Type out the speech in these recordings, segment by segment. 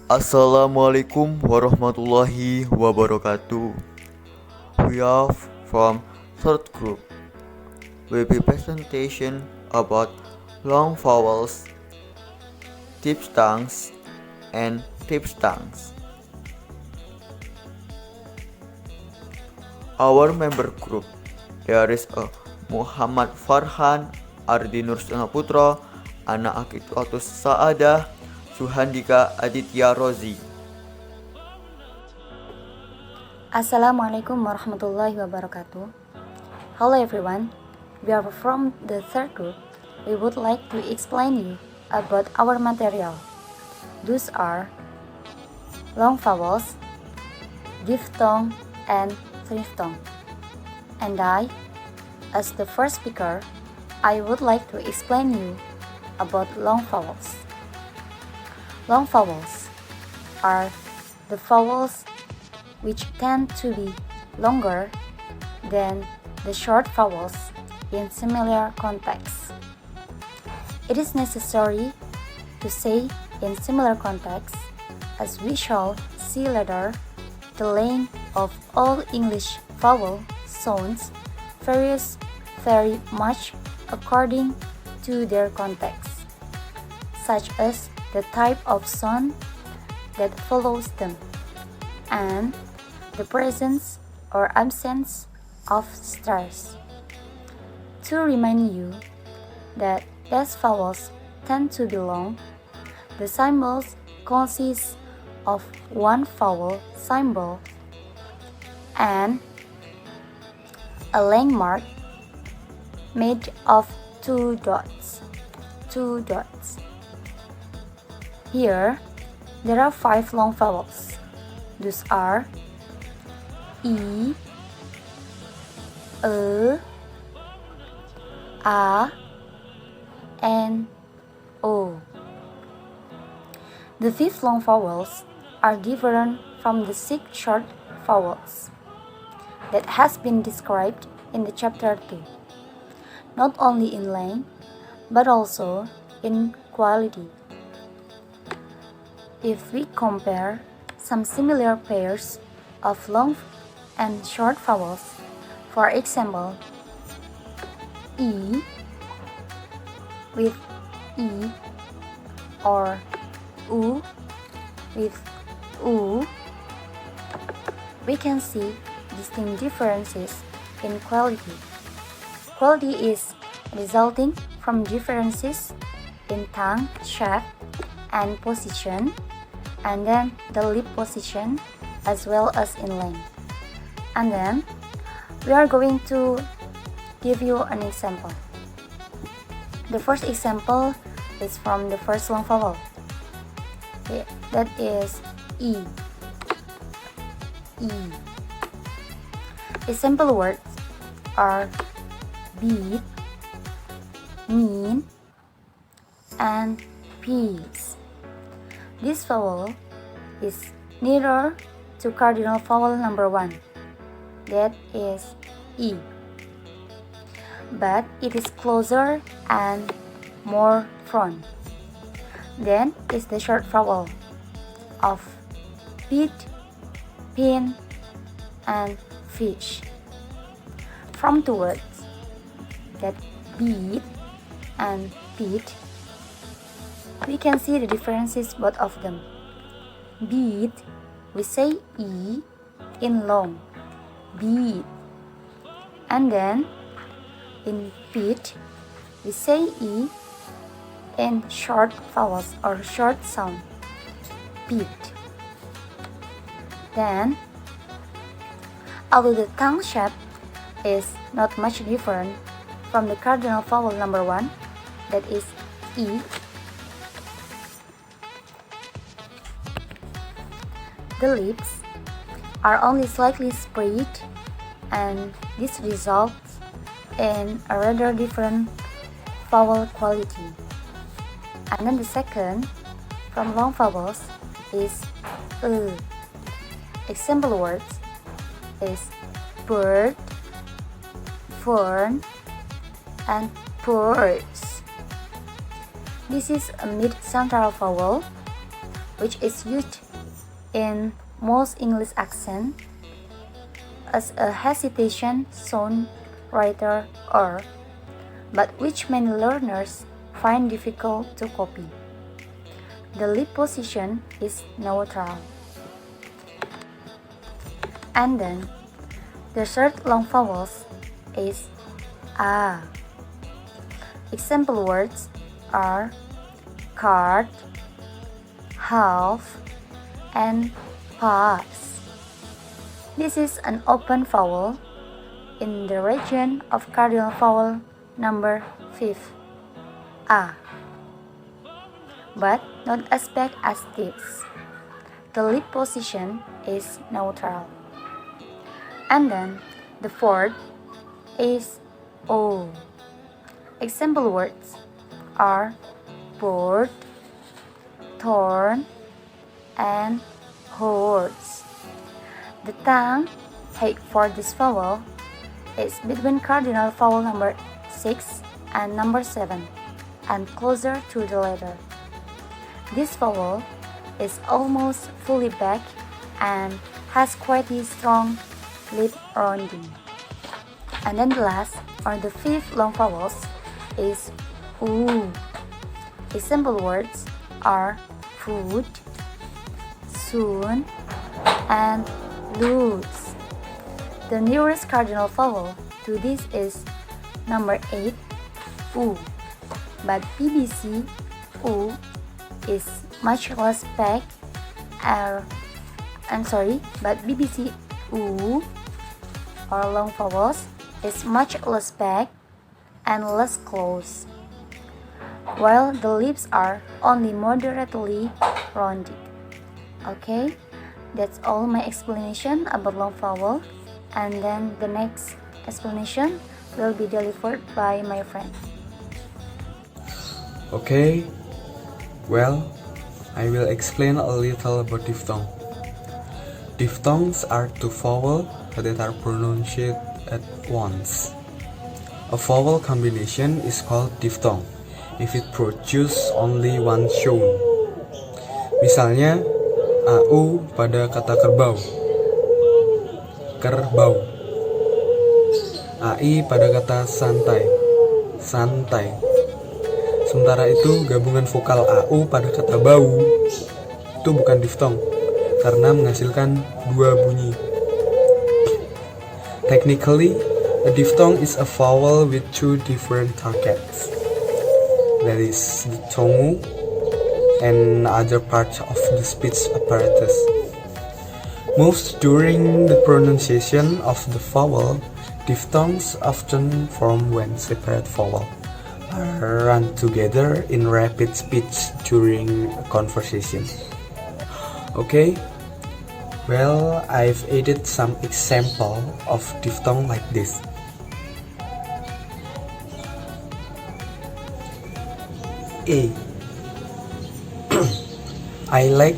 Assalamualaikum warahmatullahi wabarakatuh. We are from third group. Will be presentation about long vowels, diphthongs, and triphthongs. Our member group, there is a Muhammad Farhan, Ardi Nursana Putra, Ana Akikatus Saadah, Suhandika Aditya Rozi. Assalamualaikum warahmatullahi wabarakatuh. Hello everyone, we are from the third group. We would like to explain you about our material. Those are long vowels, diphthong, and triphthong. And I, as the first speaker, I would like to explain you about long vowels. Long vowels are the vowels which tend to be longer than the short vowels in similar contexts. It is necessary to say in similar contexts, as we shall see later, the length of all English vowel sounds varies very much according to their context, such as the type of sound that follows them, and the presence or absence of stress. To remind you that as vowels tend to be long, the symbols consist of one vowel symbol and a landmark made of two dots. Here, there are 5 long vowels. Those are E, E, A, and O. The 5 long vowels are different from the 6 short vowels that has been described in the chapter 2, not only in length but also in quality. If we compare some similar pairs of long and short vowels, for example, E with E or U with U, we can see distinct differences in quality. Quality is resulting from differences in tongue shape and position, and then the lip position as well as in length. And then we are going to give you an example. The first example is from the first long vowel. Okay, that is E. E. Example words are beat, mean, and peace. This vowel is nearer to cardinal vowel number 1, that is E, but it is closer and more front. Then is the short vowel of beat, pin, and fish. From two words, that beat and pit, we can see the differences both of them. Beat, we say E in long, beat. And then in pit, we say E in short vowels or short sound, pit. Then, although the tongue shape is not much different from the cardinal vowel number 1, that is E, the lips are only slightly spread, and this results in a rather different vowel quality. And then the second from long vowels is E. Example words is bird, fern, and birds. This is a mid-central vowel which is used in most English accent as a hesitation sound writer or, but which many learners find difficult to copy. The lip position is neutral. And then the third long vowels is a. Example words are card, half, and pass. This is an open vowel in the region of cardinal vowel number 5, a, but not as big as this. The lip position is neutral. And then the fourth is o. Example words are board, thorn, and horse. The tongue height for this vowel is between cardinal vowel number 6 and number 7 and closer to the letter. This vowel is almost fully back and has quite a strong lip rounding. And then the last or the fifth long vowels is oo. Example words are food, soon, and lose. The nearest cardinal vowel to this is number 8, u. But BBC u is much less back. But BBC u or long vowels is much less back and less close, while the lips are only moderately rounded. Okay, that's all my explanation about long vowel, and then the next explanation will be delivered by my friend. Okay, well, I will explain a little about diphthong. Diphthongs are two vowels that are pronounced at once. A vowel combination is called diphthong if it produces only one sound. Misalnya, au pada kata kerbau, kerbau. Ai pada kata santai, santai. Sementara itu gabungan vokal au pada kata bau itu bukan diphthong karena menghasilkan dua bunyi. Technically, a diphthong is a vowel with two different targets. That is the tongue and other parts of the speech apparatus. Most during the pronunciation of the vowel, diphthongs often form when separate vowels are run together in rapid speech during a conversation. Okay, well, I've added some example of diphthong like this. A. I like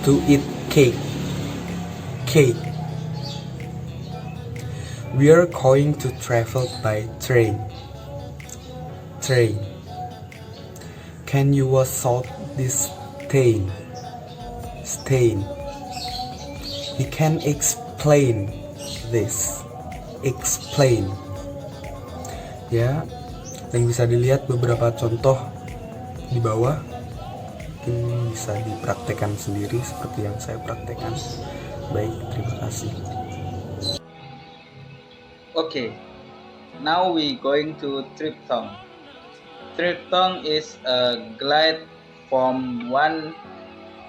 to eat cake. Cake. We are going to travel by train. Train. Can you wash out this stain? Stain. We can explain this. Explain. Ya, yang bisa dilihat beberapa contoh di bawah, mungkin bisa dipraktekkan sendiri seperti yang saya praktekkan. Baik, terima kasih. Okay, now we going to triphthong. Triphthong is a glide from one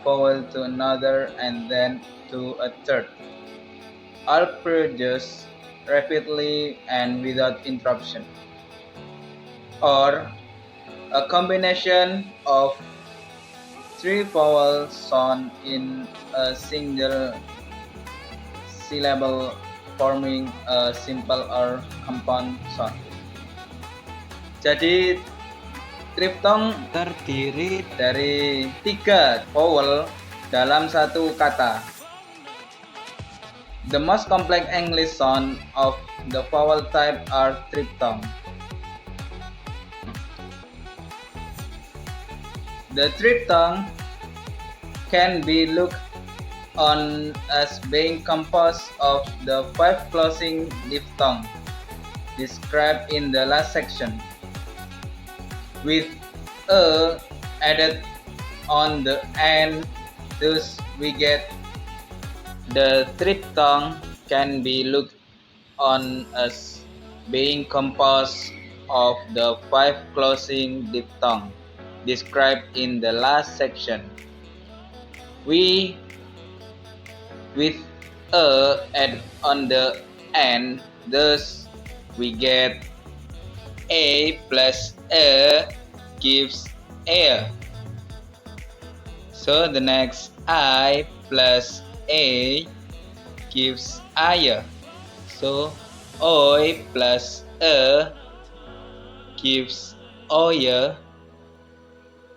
vowel to another and then to a third, all produced rapidly and without interruption, or a combination of three vowels sound in a single syllable forming a simple or compound sound. Jadi triphthong terdiri dari 3 vowel dalam satu kata. The most complex English sound of the vowel type are triphthong. The triphthong can be looked on as being composed of the 5 closing diphthongs described in the last section, with a added on the end. Thus we get the triphthong can be looked on as being composed of the 5 closing diphthongs described in the last section. We with a add on the end, thus we get a plus a gives a. So the next I plus a gives I. So oi plus a gives oy.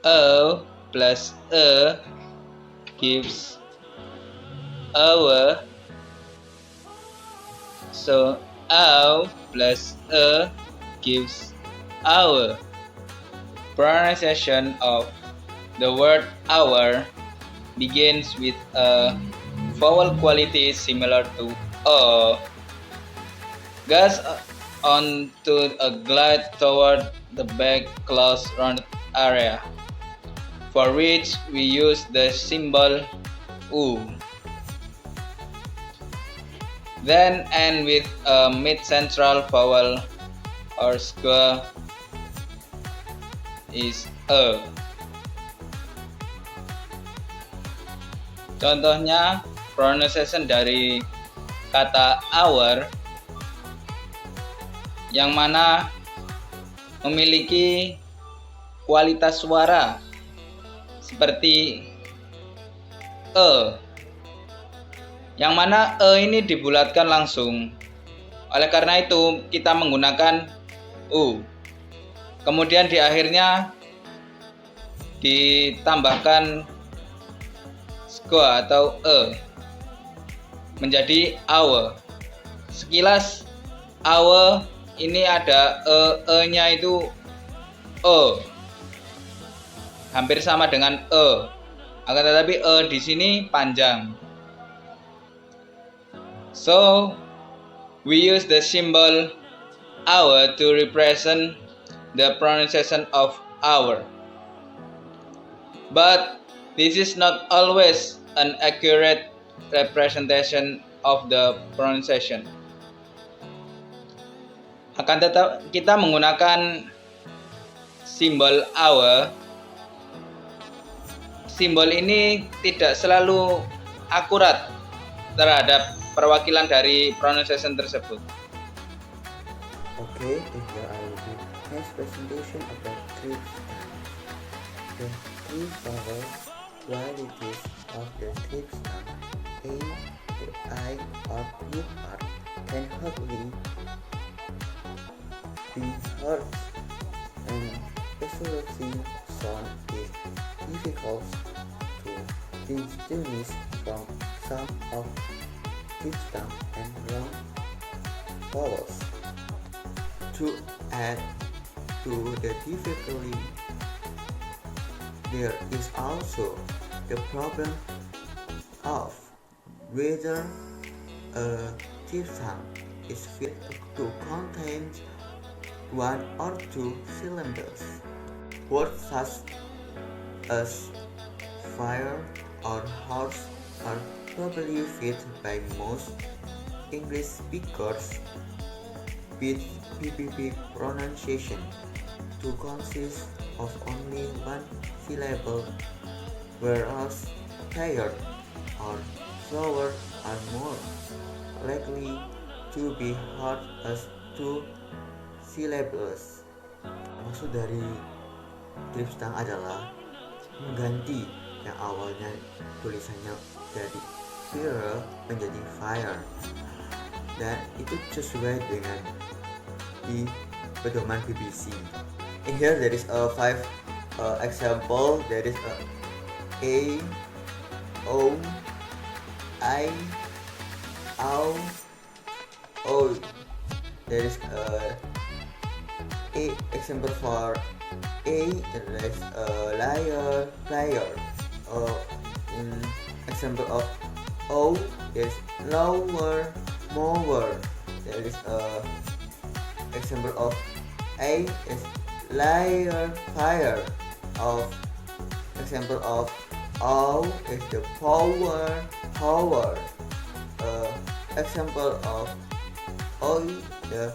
O plus a gives our. So O plus a gives our. Pronunciation of the word our begins with a vowel quality similar to o, goes on to a glide toward the back close rounded area, for which we use the symbol u. Then end with a mid-central vowel or square is a. Contohnya pronunciation dari kata our yang mana memiliki kualitas suara seperti yang mana ini dibulatkan langsung. Oleh karena itu kita menggunakan u. Kemudian di akhirnya ditambahkan atau menjadi our. Sekilas our ini ada nya itu hampir sama dengan akan tetapi di sini panjang. So we use the symbol our to represent the pronunciation of our. But this is not always an accurate representation of the pronunciation. Akan tetap kita menggunakan simbol our. Simbol ini tidak selalu akurat terhadap perwakilan dari pronunciation tersebut. Okay, here I will do next presentation about triphthong. The three vowel qualities of the triphthong A, the I, or U part can hardly be heard, and associating sound is difficult to distinguish from some of diphthong and long vowels. To add to the difficulty, there is also the problem of whether a diphthong is fit to contain one or two syllables. Words such as fire or horse are probably fit by most English speakers with PPP pronunciation to consist of only one syllable, whereas tired or slower are more likely to be heard as two syllables. Maksud dari triphthong adalah mengganti yang awalnya tulisannya jadi fire menjadi fire, dan itu sesuai dengan di pedoman BBC. In here there is a 5 example. There is a o, I, ow, o. There is a example for a, there is liar, player. Example of O is lower, mower. There is a example of A is layer, fire. Of example of O is the power, power. Example of O the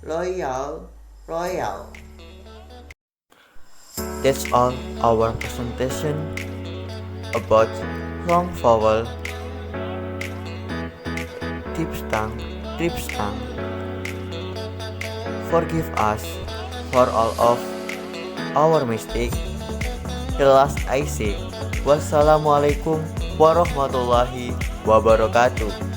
royal, royal. That's all our presentation about long vowel, diphthong, triphthong. Forgive us for all of our mistake. The last I say, wassalamualaikum warahmatullahi wabarakatuh.